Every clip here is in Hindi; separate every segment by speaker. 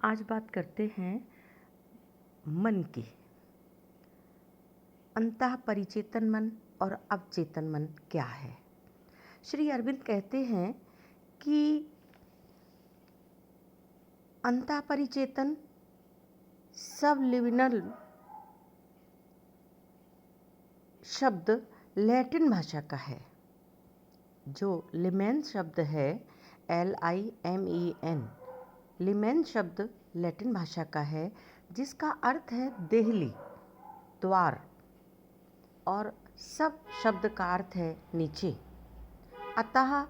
Speaker 1: आज बात करते हैं मन की। अंतः परिचेतन मन और अवचेतन मन क्या है। श्री अरविंद कहते हैं कि अंतः परिचेतन सबलिमिनल शब्द लैटिन भाषा का है। जो लिमेन शब्द है LIMEN, लिमेन शब्द लैटिन भाषा का है, जिसका अर्थ है देहली, द्वार, और सब शब्द का अर्थ है नीचे। अतः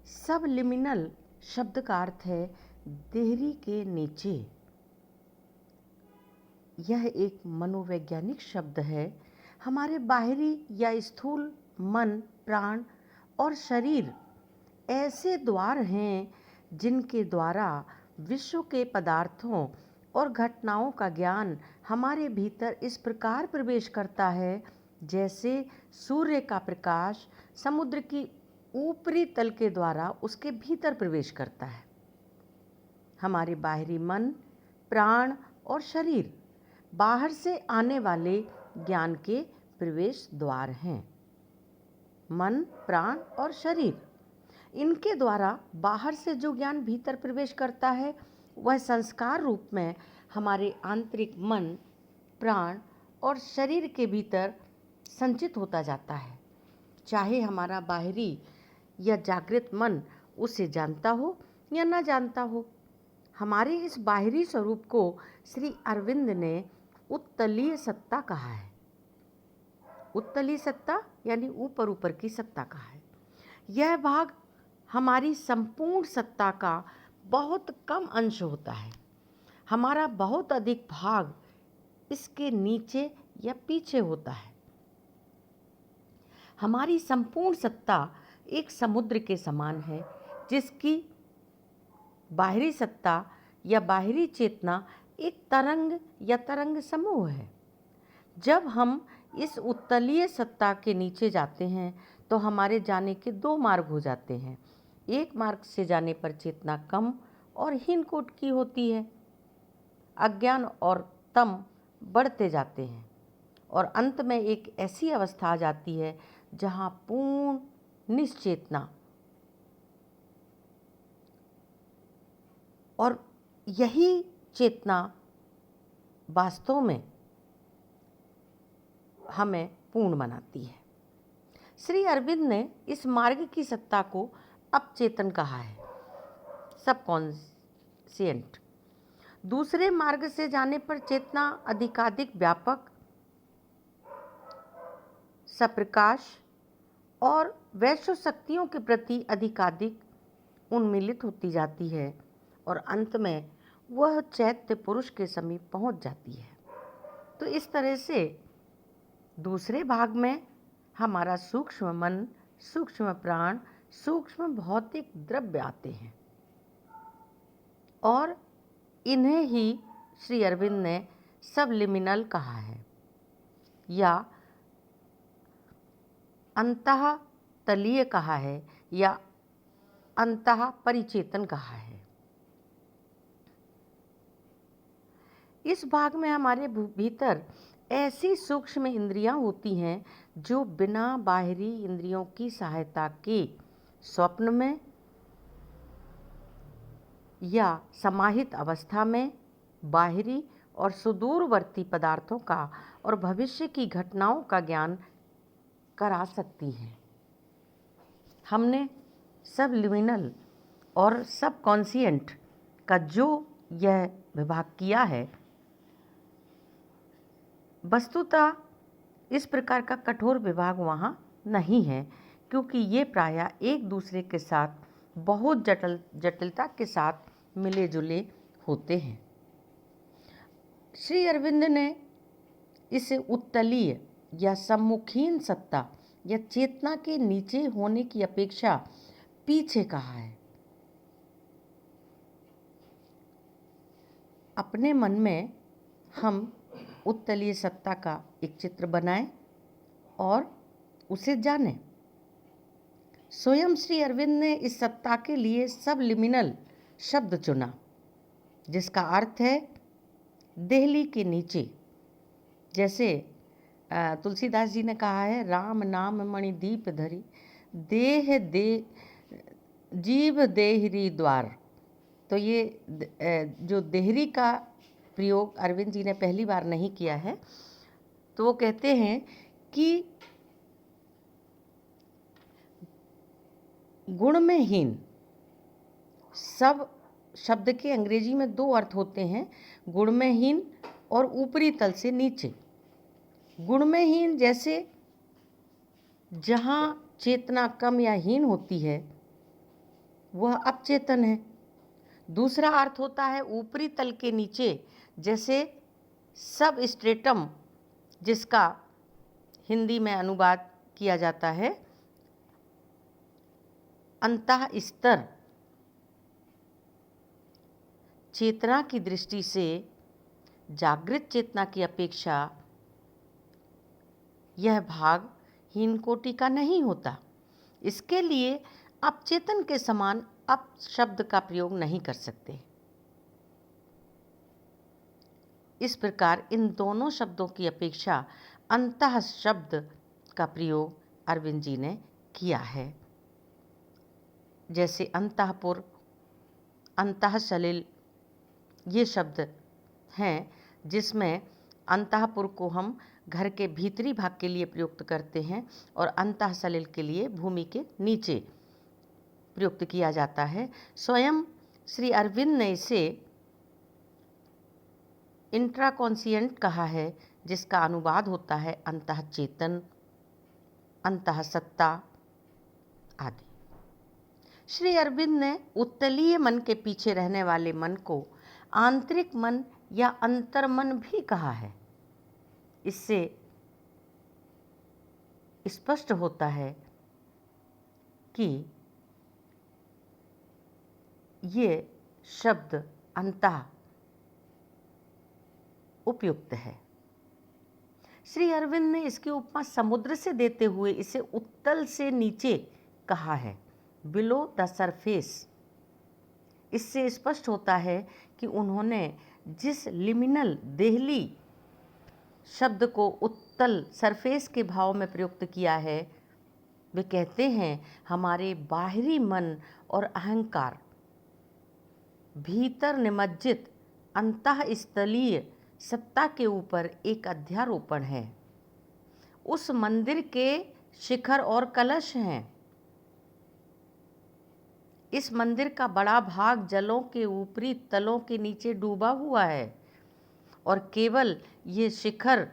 Speaker 1: सबलिमिनल शब्द का अर्थ है देहरी के नीचे। यह एक मनोवैज्ञानिक शब्द है। हमारे बाहरी या स्थूल मन, प्राण और शरीर ऐसे द्वार हैं जिनके द्वारा विश्व के पदार्थों और घटनाओं का ज्ञान हमारे भीतर इस प्रकार प्रवेश करता है जैसे सूर्य का प्रकाश समुद्र की ऊपरी तल के द्वारा उसके भीतर प्रवेश करता है। हमारे बाहरी मन, प्राण और शरीर बाहर से आने वाले ज्ञान के प्रवेश द्वार हैं। मन, प्राण और शरीर, इनके द्वारा बाहर से जो ज्ञान भीतर प्रवेश करता है वह संस्कार रूप में हमारे आंतरिक मन, प्राण और शरीर के भीतर संचित होता जाता है, चाहे हमारा बाहरी या जागृत मन उसे जानता हो या न जानता हो। हमारे इस बाहरी स्वरूप को श्री अरविंद ने उत्तलीय सत्ता कहा है। उत्तलीय सत्ता यानी ऊपर ऊपर की सत्ता कहा है। यह भाग हमारी संपूर्ण सत्ता का बहुत कम अंश होता है। हमारा बहुत अधिक भाग इसके नीचे या पीछे होता है। हमारी संपूर्ण सत्ता एक समुद्र के समान है, जिसकी बाहरी सत्ता या बाहरी चेतना एक तरंग या तरंग समूह है। जब हम इस उत्तलीय सत्ता के नीचे जाते हैं तो हमारे जाने के दो मार्ग हो जाते हैं। एक मार्ग से जाने पर चेतना कम और हीन कोटि की होती है, अज्ञान और तम बढ़ते जाते हैं और अंत में एक ऐसी अवस्था आ जाती है जहाँ पूर्ण निश्चेतना, और यही चेतना वास्तव में हमें पूर्ण बनाती है। श्री अरविंद ने इस मार्ग की सत्ता को अपचेतन कहा है, सबकॉन्शियंट। दूसरे मार्ग से जाने पर चेतना अधिकाधिक व्यापक, सप्रकाश और वैश्व शक्तियों के प्रति अधिकाधिक उन्मीलित होती जाती है और अंत में वह चैत्य पुरुष के समीप पहुंच जाती है। तो इस तरह से दूसरे भाग में हमारा सूक्ष्म मन, सूक्ष्म प्राण, सूक्ष्म भौतिक द्रव्य आते हैं और इन्हें ही श्री अरविंद ने सबलिमिनल कहा है या अंतः तलीय कहा है या अंतः परिचेतन कहा है। इस भाग में हमारे भीतर ऐसी सूक्ष्म इंद्रियां होती हैं जो बिना बाहरी इंद्रियों की सहायता के स्वप्न में या समाहित अवस्था में बाहरी और सुदूरवर्ती पदार्थों का और भविष्य की घटनाओं का ज्ञान करा सकती हैं। हमने सबलिमिनल और सबकॉन्शियंट का जो यह विभाग किया है, वस्तुतः इस प्रकार का कठोर विभाग वहाँ नहीं है, क्योंकि ये प्रायः एक दूसरे के साथ बहुत जटिलता के साथ मिले जुले होते हैं। श्री अरविंद ने इसे उत्तलीय या सम्मुखीन सत्ता या चेतना के नीचे होने की अपेक्षा पीछे कहा है। अपने मन में हम उत्तलीय सत्ता का एक चित्र बनाएं और उसे जानें। स्वयं श्री अरविंद ने इस सत्ता के लिए सबलिमिनल शब्द चुना। जिसका अर्थ है देहली के नीचे। जैसे तुलसीदास जी ने कहा है, राम नाम मणि दीप धरी, देह दे जीव देहरी द्वार। तो ये जो देहरी का प्रयोग अरविंद जी ने पहली बार नहीं किया है। तो वो कहते हैं कि गुण में हीन, सब शब्द के अंग्रेजी में दो अर्थ होते हैं, गुण में हीन और ऊपरी तल से नीचे। गुण में हीन जैसे जहाँ चेतना कम या हीन होती है वह अपचेतन है। दूसरा अर्थ होता है ऊपरी तल के नीचे, जैसे सब स्ट्रेटम, जिसका हिंदी में अनुवाद किया जाता है अंतः स्तर। चेतना की दृष्टि से जागृत चेतना की अपेक्षा यह भाग हीन कोटि का नहीं होता। इसके लिए अपचेतन के समान अप शब्द का प्रयोग नहीं कर सकते। इस प्रकार इन दोनों शब्दों की अपेक्षा अंतः शब्द का प्रयोग अरविंद जी ने किया है। जैसे अंतःपुर, अंतःसलिल ये शब्द हैं, जिसमें अंतःपुर को हम घर के भीतरी भाग के लिए प्रयुक्त करते हैं और अंतःसलिल के लिए भूमि के नीचे प्रयुक्त किया जाता है। स्वयं श्री अरविंद ने इसे इंट्राकॉन्शियंट कहा है, जिसका अनुवाद होता है अंतः चेतन, अंतः सत्ता आदि। श्री अरविंद ने उत्तलीय मन के पीछे रहने वाले मन को आंतरिक मन या अंतर्मन भी कहा है। इससे स्पष्ट होता है कि ये शब्द अंतः उपयुक्त है। श्री अरविंद ने इसकी उपमा समुद्र से देते हुए इसे उत्तल से नीचे कहा है, बिलो द सरफेस। इससे स्पष्ट होता है कि उन्होंने जिस लिमिनल देहली शब्द को उत्तल सरफेस के भाव में प्रयुक्त किया है, वे कहते हैं हमारे बाहरी मन और अहंकार भीतर निमज्जित अंतःस्थलीय सत्ता के ऊपर एक अध्यारोपण है। उस मंदिर के शिखर और कलश हैं। इस मंदिर का बड़ा भाग जलों के ऊपरी तलों के नीचे डूबा हुआ है और केवल ये शिखर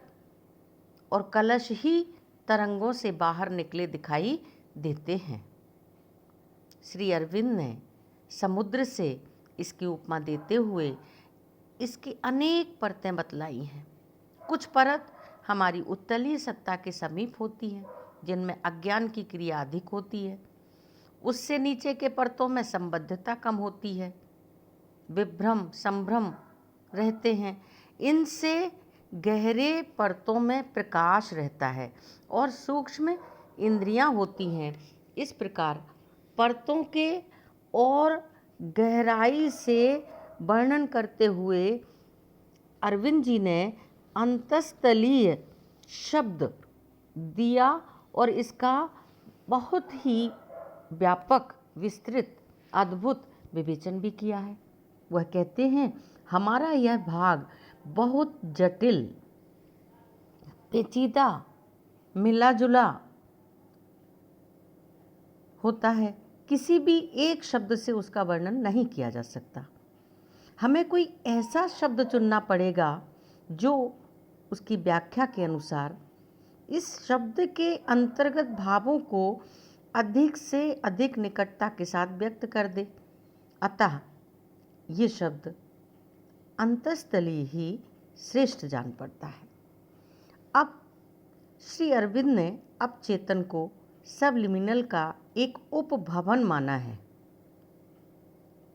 Speaker 1: और कलश ही तरंगों से बाहर निकले दिखाई देते हैं। श्री अरविंद ने समुद्र से इसकी उपमा देते हुए इसकी अनेक परतें बतलाई हैं। कुछ परत हमारी उत्तलीय सत्ता के समीप होती हैं, जिनमें अज्ञान की क्रिया अधिक होती है। उससे नीचे के परतों में संबद्धता कम होती है, विभ्रम संभ्रम रहते हैं। इनसे गहरे परतों में प्रकाश रहता है और सूक्ष्म इंद्रियां होती हैं। इस प्रकार परतों के और गहराई से वर्णन करते हुए अरविंद जी ने अंतःस्थलीय शब्द दिया और इसका बहुत ही व्यापक, विस्तृत, अद्भुत विवेचन भी किया है। वह कहते हैं हमारा यह भाग बहुत जटिल, पेचीदा, मिला जुला होता है। किसी भी एक शब्द से उसका वर्णन नहीं किया जा सकता। हमें कोई ऐसा शब्द चुनना पड़ेगा जो उसकी व्याख्या के अनुसार इस शब्द के अंतर्गत भावों को अधिक से अधिक निकटता के साथ व्यक्त कर दे। अतः ये शब्द अंतःस्थलीय ही श्रेष्ठ जान पड़ता है। अब श्री अरविंद ने अपचेतन को सबलिमिनल का एक उपभवन माना है।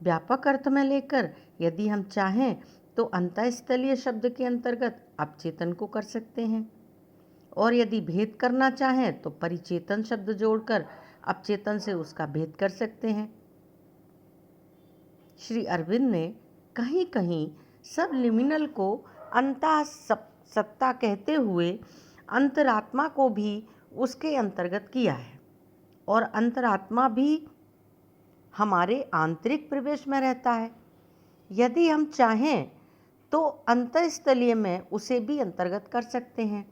Speaker 1: व्यापक अर्थ में लेकर यदि हम चाहें तो अंतःस्थलीय शब्द के अंतर्गत अपचेतन को कर सकते हैं, और यदि भेद करना चाहें तो परिचेतन शब्द जोड़कर अपचेतन से उसका भेद कर सकते हैं। श्री अरविंद ने कहीं कहीं सबलिमिनल को अंतः सत्ता कहते हुए अंतरात्मा को भी उसके अंतर्गत किया है, और अंतरात्मा भी हमारे आंतरिक प्रवेश में रहता है। यदि हम चाहें तो अंतःस्थलीय में उसे भी अंतर्गत कर सकते हैं,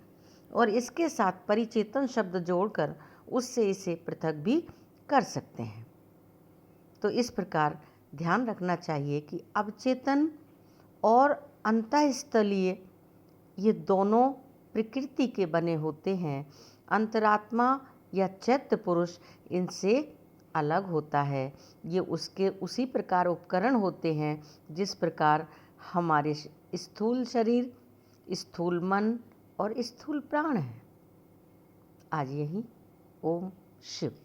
Speaker 1: और इसके साथ परिचेतन शब्द जोड़कर उससे इसे पृथक भी कर सकते हैं। तो इस प्रकार ध्यान रखना चाहिए कि अवचेतन और अंतःस्थलीय ये दोनों प्रकृति के बने होते हैं। अंतरात्मा या चैत्य पुरुष इनसे अलग होता है। ये उसके उसी प्रकार उपकरण होते हैं जिस प्रकार हमारे स्थूल शरीर, स्थूल मन और स्थूल प्राण हैं। आज यही। ओम शिव।